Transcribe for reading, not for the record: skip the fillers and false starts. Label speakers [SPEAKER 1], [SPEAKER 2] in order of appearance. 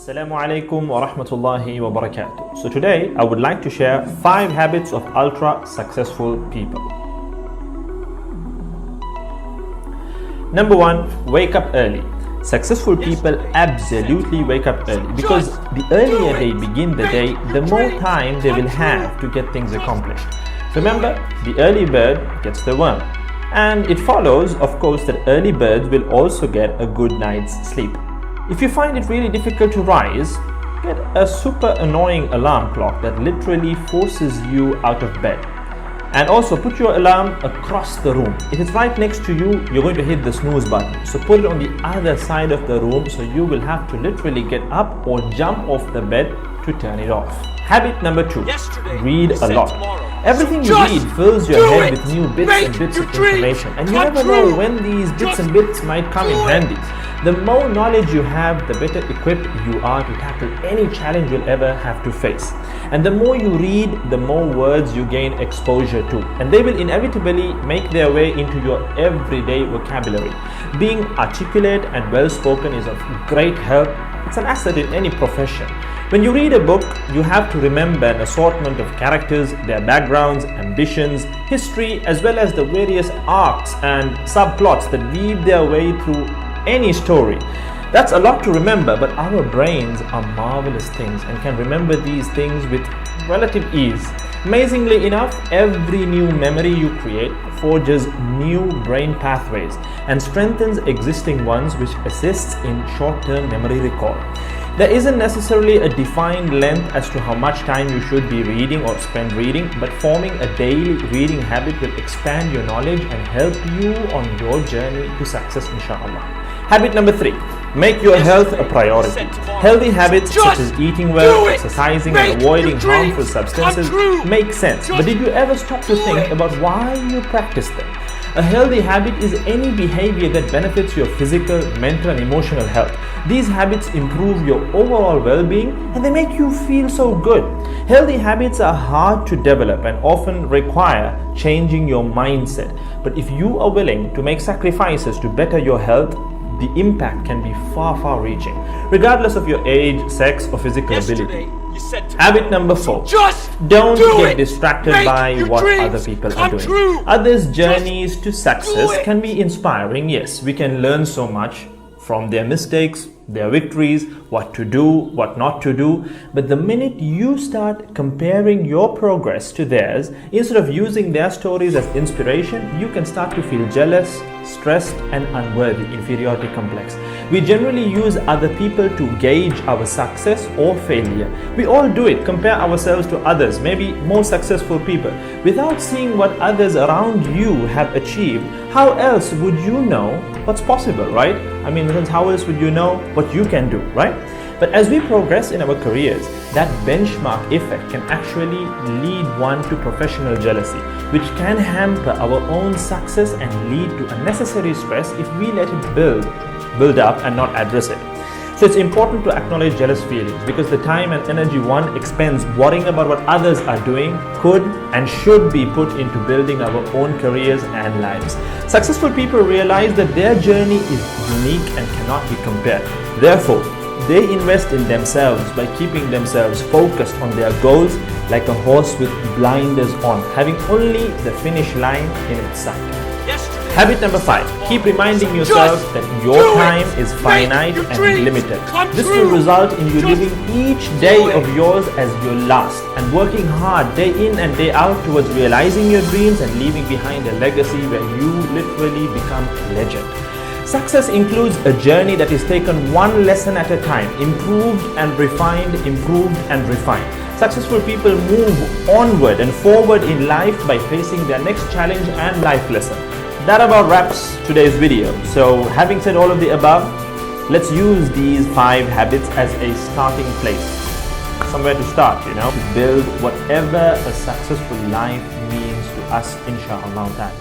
[SPEAKER 1] Assalamu alaikum wa rahmatullahi wa barakatuh. So today I would like to share 5 habits of ultra successful people. Number 1, wake up early. Successful people absolutely wake up early because the earlier they begin the day, the more time they will have to get things accomplished. Remember, the early bird gets the worm. And it follows, of course, that early birds will also get a good night's sleep. If you find it really difficult to rise, get a super annoying alarm clock that literally forces you out of bed. And also put your alarm across the room. If it's right next to you, you're going to hit the snooze button. So put it on the other side of the room so you will have to literally get up or jump off the bed to turn it off. Habit number 2, read a lot. Everything you read fills your head with new bits and bits of information, and you never know when these bits and bits might come in handy. The more knowledge you have, the better equipped you are to tackle any challenge you'll ever have to face. And the more you read, the more words you gain exposure to, and they will inevitably make their way into your everyday vocabulary. Being articulate and well-spoken is of great help. It's an asset in any profession. When you read a book, you have to remember an assortment of characters, their backgrounds, ambitions, history, as well as the various arcs and subplots that weave their way through any story. That's a lot to remember, but our brains are marvelous things and can remember these things with relative ease. Amazingly enough, every new memory you create forges new brain pathways and strengthens existing ones, which assists in short-term memory recall. There isn't necessarily a defined length as to how much time you should be reading or spend reading, but forming a daily reading habit will expand your knowledge and help you on your journey to success, inshallah. Habit number 3, make your health a priority. Healthy habits such as eating well, exercising, and avoiding harmful substances make sense, but did you ever stop to think about why you practice them? A healthy habit is any behavior that benefits your physical, mental, and emotional health. These habits improve your overall well-being and they make you feel so good. Healthy habits are hard to develop and often require changing your mindset. But if you are willing to make sacrifices to better your health, the impact can be far reaching, regardless of your age, sex, or physical ability. Habit number 4, don't get distracted by what other people are doing. Others' journeys to success can be inspiring. Yes, we can learn so much from their mistakes, their victories, what to do, what not to do. But the minute you start comparing your progress to theirs, instead of using their stories as inspiration, you can start to feel jealous, stressed, and unworthy, inferiority complex. We generally use other people to gauge our success or failure. We all do it, compare ourselves to others, maybe more successful people. Without seeing what others around you have achieved, how else would you know what's possible, right? I mean, how else would you know what you can do, right? But as we progress in our careers, that benchmark effect can actually lead one to professional jealousy, which can hamper our own success and lead to unnecessary stress if we let it build up and not address it. So it's important to acknowledge jealous feelings because the time and energy one expends worrying about what others are doing could and should be put into building our own careers and lives. Successful people realize that their journey is unique and cannot be compared. Therefore, they invest in themselves by keeping themselves focused on their goals like a horse with blinders on, having only the finish line in its sight. Habit number 5, keep reminding yourself that your time is finite and limited. This will result in you living each day of yours as your last and working hard day in and day out towards realizing your dreams and leaving behind a legacy where you literally become a legend. Success includes a journey that is taken one lesson at a time, improved and refined, improved and refined. Successful people move onward and forward in life by facing their next challenge and life lesson. That about wraps today's video. So having said all of the above, let's use these 5 habits as a starting place. Somewhere to start, to build whatever a successful life means to us, inshallah.